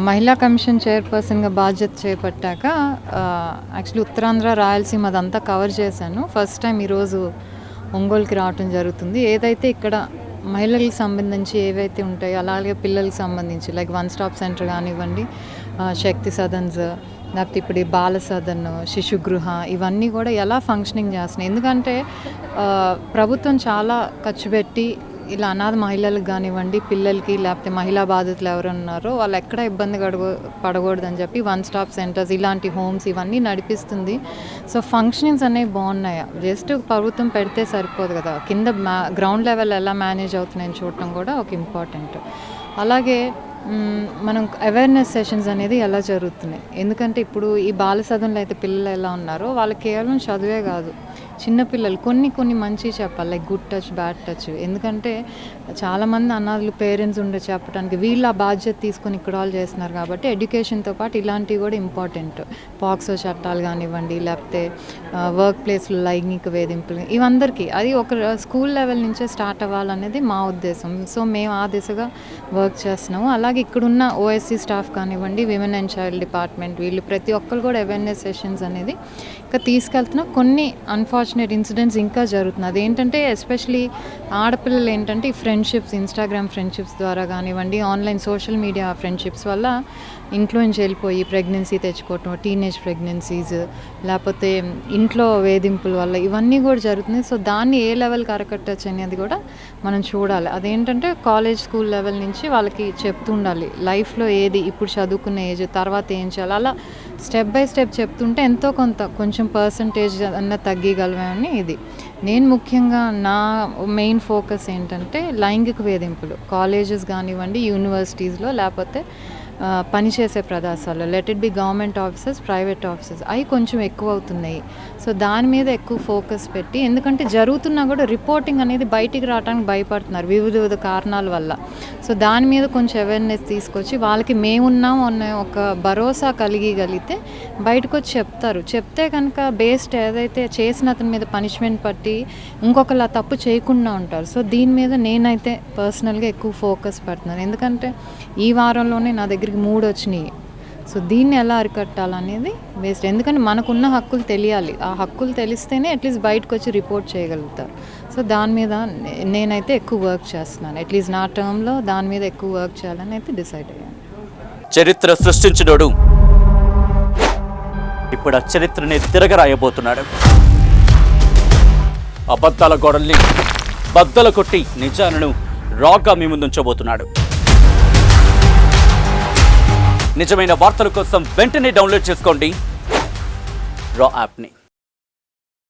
మహిళా కమిషన్ చైర్పర్సన్గా బాధ్యత చేపట్టాక యాక్చువల్లీ ఉత్తరాంధ్ర రాయలసీమ అదంతా కవర్ చేశాను. ఫస్ట్ టైం ఈరోజు ఒంగోలుకి రావటం జరుగుతుంది. ఏదైతే ఇక్కడ మహిళలకు సంబంధించి ఏవైతే ఉంటాయో అలాగే పిల్లలకు సంబంధించి లైక్ వన్ స్టాప్ సెంటర్ కానివ్వండి, శక్తి సదన్స్, లేకపోతే ఇప్పుడు ఈ బాల సదన్, శిశుగృహ ఇవన్నీ కూడా ఎలా ఫంక్షనింగ్ చేస్తున్నాయి. ఎందుకంటే ప్రభుత్వం చాలా ఖర్చు పెట్టి ఇలా అనాథ మహిళలకు కానివ్వండి, పిల్లలకి లేకపోతే మహిళా బాధితులు ఎవరు ఉన్నారో వాళ్ళు ఎక్కడ ఇబ్బంది పడకూడదని చెప్పి వన్ స్టాప్ సెంటర్స్ ఇలాంటి హోమ్స్ ఇవన్నీ నడిపిస్తుంది. సో ఫంక్షనింగ్స్ అనేవి బాగున్నాయి. జస్ట్ ప్రభుత్వం పెడితే సరిపోదు కదా, కింద గ్రౌండ్ లెవెల్ ఎలా మేనేజ్ అవుతున్నాయని చూడటం కూడా ఒక ఇంపార్టెంట్. అలాగే మనం అవేర్నెస్ సెషన్స్ అనేది ఎలా జరుగుతున్నాయి. ఎందుకంటే ఇప్పుడు ఈ బాల సదన్లో అయితే పిల్లలు ఎలా ఉన్నారో వాళ్ళకి కేవలం చదువే కాదు, చిన్నపిల్లలు కొన్ని మంచి చెప్పాలి, like good touch, bad touch. ఎందుకంటే చాలామంది అనాథలు పేరెంట్స్ ఉండే చెప్పడానికి వీళ్ళు ఆ బాధ్యత తీసుకొని ఇక్కడ వాళ్ళు చేస్తున్నారు కాబట్టి ఎడ్యుకేషన్తో పాటు ఇలాంటివి కూడా ఇంపార్టెంట్. పాక్సో చట్టాలు కానివ్వండి, లేకపోతే వర్క్ ప్లేస్లో లైంగిక వేధింపులు, ఇవందరికీ అది ఒక స్కూల్ లెవెల్ నుంచే స్టార్ట్ అవ్వాలనేది మా ఉద్దేశం. సో మేము ఆ దిశగా వర్క్ చేస్తున్నాము. అలాగే ఇక్కడున్న ఓఎస్సీ స్టాఫ్ కానివ్వండి, విమెన్ అండ్ చైల్డ్ డిపార్ట్మెంట్, వీళ్ళు ప్రతి ఒక్కరు కూడా అవేర్నెస్ సెషన్స్ అనేది ఇంకా తీసుకెళ్తున్నా. కొన్ని అన్ఫార్చునేట్ ఇన్సిడెంట్స్ ఇంకా జరుగుతుంది. అదేంటంటే ఎస్పెషలీ ఆడపిల్లలు ఏంటంటే ఈ ఫ్రెండ్షిప్స్, ఇన్స్టాగ్రామ్ ఫ్రెండ్షిప్స్ ద్వారా కానివ్వండి, ఆన్లైన్ సోషల్ మీడియా ఫ్రెండ్షిప్స్ వల్ల ఇంట్లోంచి వెళ్ళిపోయి ప్రెగ్నెన్సీ తెచ్చుకోవటం, టీనేజ్ ప్రెగ్నెన్సీస్, లేకపోతే ఇంట్లో వేధింపుల వల్ల ఇవన్నీ కూడా జరుగుతుంది. సో దాన్ని ఏ లెవెల్కి అరకట్టచ్చు అనేది కూడా మనం చూడాలి. అదేంటంటే కాలేజ్, స్కూల్ లెవెల్ నుంచి వాళ్ళకి చెప్తుండాలి లైఫ్లో ఏది ఇప్పుడు చదువుకునే ఏజ్, తర్వాత ఏం చేయాలి, అలా స్టెప్ బై స్టెప్ చెప్తుంటే ఎంతో కొంచెం పర్సంటేజ్ అన్న తగ్గగలమని. ఇది నేను ముఖ్యంగా నా మెయిన్ ఫోకస్ ఏంటంటే లైంగిక వేధింపులు కాలేజెస్ కానివ్వండి, యూనివర్సిటీస్లో, లేకపోతే పనిచేసే ప్రదేశాల్లో, let it be government offices, private offices, అవి కొంచెం ఎక్కువ అవుతున్నాయి. సో దాని మీద ఎక్కువ ఫోకస్ పెట్టి, ఎందుకంటే జరుగుతున్నా కూడా రిపోర్టింగ్ అనేది బయటికి రావడానికి భయపడుతున్నారు వివిధ కారణాల వల్ల. సో దాని మీద కొంచెం అవేర్నెస్ తీసుకొచ్చి వాళ్ళకి మేమున్నాం అన్న ఒక భరోసా కలిగితే బయటకు వచ్చి చెప్తారు. చెప్తే కనుక బేస్డ్ ఏదైతే చేసిన అతని మీద పనిష్మెంట్ పట్టి ఇంకొకరు ఆ తప్పు చేయకుండా ఉంటారు. సో దీని మీద నేనైతే పర్సనల్గా ఎక్కువ ఫోకస్ పెడుతున్నాను. ఎందుకంటే ఈ వారంలోనే నా దగ్గరికి 3 వచ్చినాయి. సో దీన్ని ఎలా అరికట్టాలనేది వేస్ట్. ఎందుకంటే మనకున్న హక్కులు తెలియాలి, ఆ హక్కులు తెలిస్తేనే అట్లీస్ట్ బయటకు వచ్చి రిపోర్ట్ చేయగలుగుతారు. సో దాని మీద నేనైతే ఎక్కువ వర్క్ చేస్తున్నాను. అట్లీస్ట్ నా టర్మ్లో దాని మీద ఎక్కువ వర్క్ చేయాలని అయితే డిసైడ్ అయ్యాను. చరిత్ర సృష్టించినోడు ఇప్పుడు ఆ చరిత్రని తిరగరాయబోతున్నాడు. అబద్ధాల గోడల్ని బద్దలు కొట్టి నిజాలను రాగా మీ ముందుంచబోతున్నాడు. నిజమైన వార్తల కోసం వెంటనే డౌన్లోడ్ చేసుకోండి రా యాప్ని.